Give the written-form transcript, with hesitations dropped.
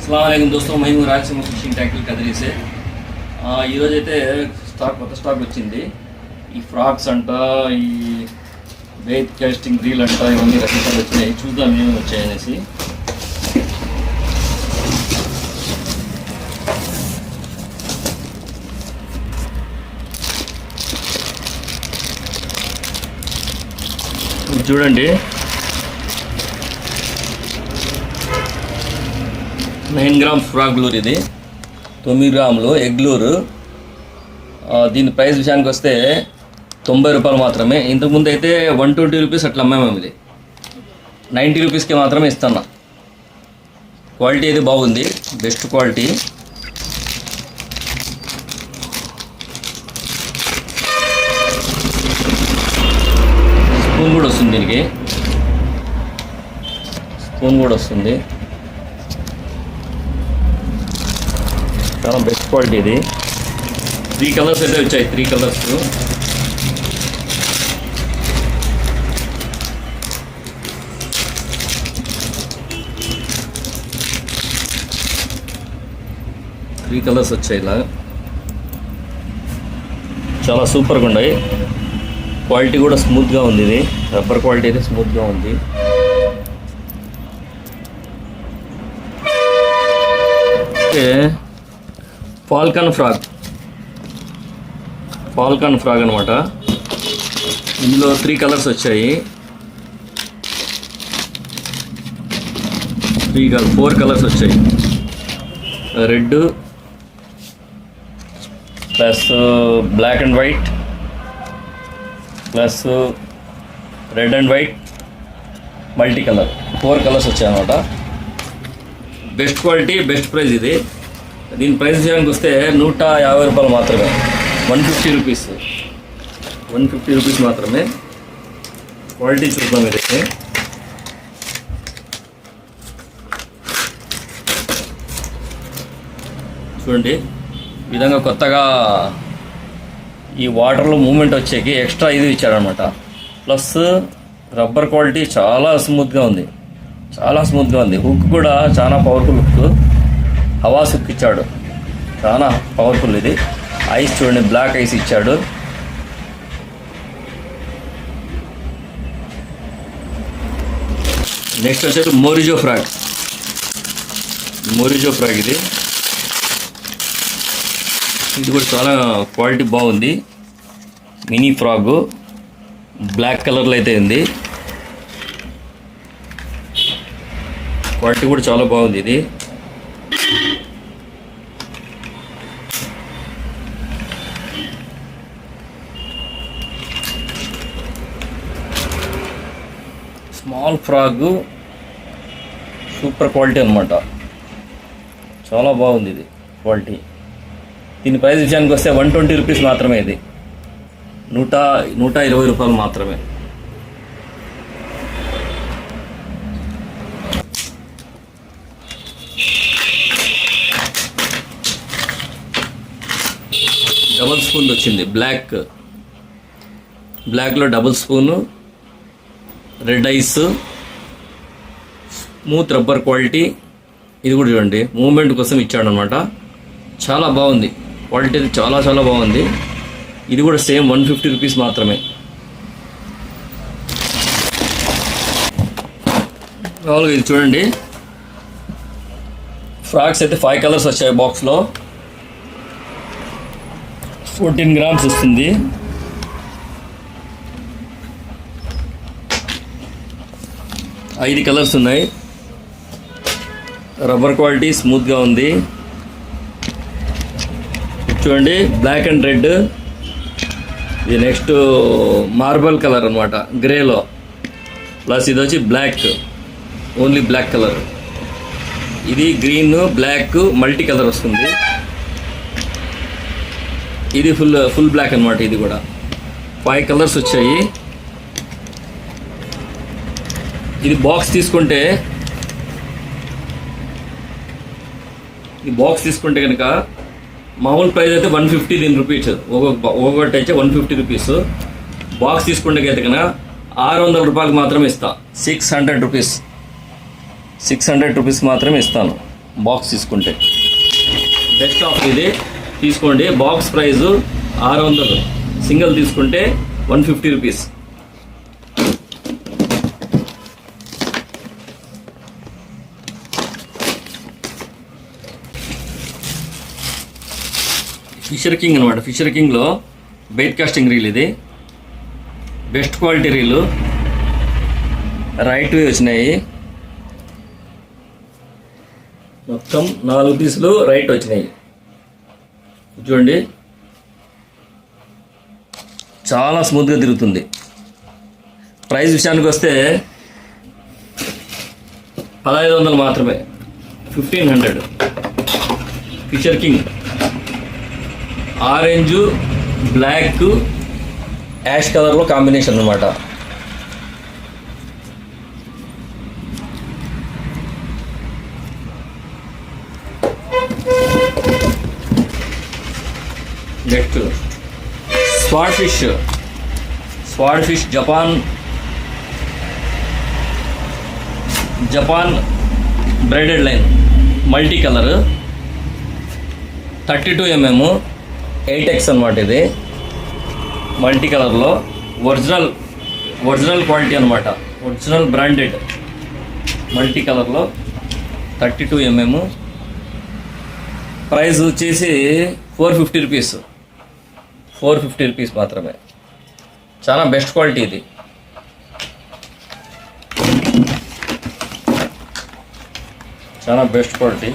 अस्सलामुअलैकुम दोस्तों, मैं हूँ राजसिंह ఫిషింగ్ ట్యాకిల్ కదిరి से ఈరోజైతే కొత్త స్టాక్ వచ్చింది. ఈ ఫ్రాక్స్ అంట, ఈ వెయిట్ కాస్టింగ్ రీల్ అంట, ఇవన్నీ రకరకాలు వచ్చినాయి. చూద్దాం ఏమేమి వచ్చాయనేసి. చూడండి, 9 గ్రామ్స్ ఫ్రాక్ లూర్. ఇది 9 గ్రాములు ఎగ్ లూరు. దీని ప్రైస్ విషయానికి వస్తే 90 రూపాయలు మాత్రమే. ఇంతకుముందు అయితే 120 రూపీస్ అట్లా అమ్మాము. ఇది 90 రూపీస్కి మాత్రమే ఇస్తున్నా. క్వాలిటీ అయితే బాగుంది, బెస్ట్ క్వాలిటీ. స్పూన్ కూడా వస్తుంది, దీనికి స్పూన్ కూడా వస్తుంది. చాలా బెస్ట్ క్వాలిటీ ఇది. 3 కలర్స్ అయితే వచ్చాయి, 3 కలర్స్. వచ్చాయి ఇలా. చాలా సూపర్గా ఉన్నాయి. క్వాలిటీ కూడా స్మూత్గా ఉంది. ఇది రబ్బర్ క్వాలిటీ అయితే స్మూత్గా ఉంది. ఓకే, ఫాల్కన్ ఫ్రాగ్ అనమాట. ఇందులో 3 కలర్స్ వచ్చాయి. 4 కలర్స్ వచ్చాయి. Red plus black and white plus red and white multi colour, 4 colours వచ్చాయి అనమాట. బెస్ట్ క్వాలిటీ, బెస్ట్ ప్రైస్ ఇది. దీని ప్రైస్ విషయానికి వస్తే 150 రూపాయలు మాత్రమే. 150 రూపీస్ మాత్రమే. క్వాలిటీ చూద్దాం. ఇదైతే చూడండి, ఈ విధంగా కొత్తగా ఈ వాటర్లో మూమెంట్ వచ్చేకి ఎక్స్ట్రా ఇది ఇచ్చాడనమాట. ప్లస్ రబ్బర్ క్వాలిటీ చాలా స్మూత్గా ఉంది. హుక్ కూడా చాలా పవర్ఫుల్ హుక్. హవాస్ హుక్ ఇచ్చాడు, చాలా పవర్ఫుల్. ఇది ఐస్ చూడండి, బ్లాక్ ఐస్ ఇచ్చాడు. నెక్స్ట్ వచ్చేసి మోరిజో ఫ్రాగ్. ఇది కూడా చాలా క్వాలిటీ బాగుంది. మినీ ఫ్రాగు బ్లాక్ కలర్లో అయితే ఉంది. క్వాలిటీ కూడా చాలా బాగుంది. ఇది స్మాల్ ఫ్రాగ్, సూపర్ క్వాలిటీ అనమాట. చాలా బాగుంది ఇది క్వాలిటీ. దీని ప్రైస్ విషయానికి వస్తే 120 రూపీస్ మాత్రమే. ఇది 120 రూపాయలు మాత్రమే. డబల్ స్పూన్ వచ్చింది. బ్లాక్లో double spoon, red ice, smooth rubber quality. ఇది కూడా చూడండి, మూమెంట్ కోసం ఇచ్చాడు అనమాట. చాలా బాగుంది క్వాలిటీ, చాలా బాగుంది. ఇది కూడా సేమ్ 150 రూపీస్ మాత్రమే. మామూలుగా ఇది చూడండి, ఫ్రాక్స్ అయితే 5 కలర్స్ వచ్చాయి. బాక్స్లో 14 గ్రామ్స్ వస్తుంది. ఐదు కలర్స్ ఉన్నాయి. రబ్బర్ క్వాలిటీ స్మూత్గా ఉంది. చూడండి, బ్లాక్ అండ్ రెడ్. ఇది నెక్స్ట్ మార్బల్ కలర్ అనమాట, గ్రేలో. ప్లస్ ఇది వచ్చి బ్లాక్, ఓన్లీ బ్లాక్ కలర్. ఇది గ్రీన్, బ్లాక్, మల్టీ కలర్ వస్తుంది. ఇది ఫుల్ బ్లాక్ అనమాట. ఇది కూడా 5 కలర్స్ వచ్చాయి. ఇది బాక్స్ తీసుకుంటే కనుక మామూలు ప్రైస్ అయితే 150 రూపీస్. ఒక్కొక్కటి అయితే 150 రూపీస్. బాక్స్ తీసుకుంటే కనుక 600 రూపాయలకు మాత్రమే ఇస్తా. 600 రూపీస్ మాత్రమే ఇస్తాను. బాక్స్ తీసుకుంటే బెస్ట్ ఆఫ్ ఇది తీసుకోండి. బాక్స్ ప్రైజు 600, సింగిల్ తీసుకుంటే 150 రూపీస్. ఫిషర్ కింగ్ అనమాట. ఫిషర్ కింగ్లో బెయిట్ కాస్టింగ్ రీల్ ఇది. Best quality reel, right way వచ్చినాయి. మొత్తం 4 పీసులు రైట్ వచ్చినాయి. చూడండి, చాలా స్మూత్గా తిరుగుతుంది. ప్రైస్ విషయానికి వస్తే 1500 మాత్రమే, 1500. Fisher king orange, black, ash కలర్లో కాంబినేషన్ అనమాట. నెక్స్ట్ స్వాడ్ fish Japan braided line multi colour 32 mm 8x అనమాట. ఇది మల్టీ కలర్లో ఒరిజినల్ క్వాలిటీ అనమాట. ఒరిజినల్ బ్రాండెడ్ మల్టీ కలర్లో 32 mm. ప్రైస్ వచ్చేసి 450 రూపీస్. 450 రూపీస్ మాత్రమే. చాలా బెస్ట్ క్వాలిటీ ఇది. చాలా బెస్ట్ క్వాలిటీ.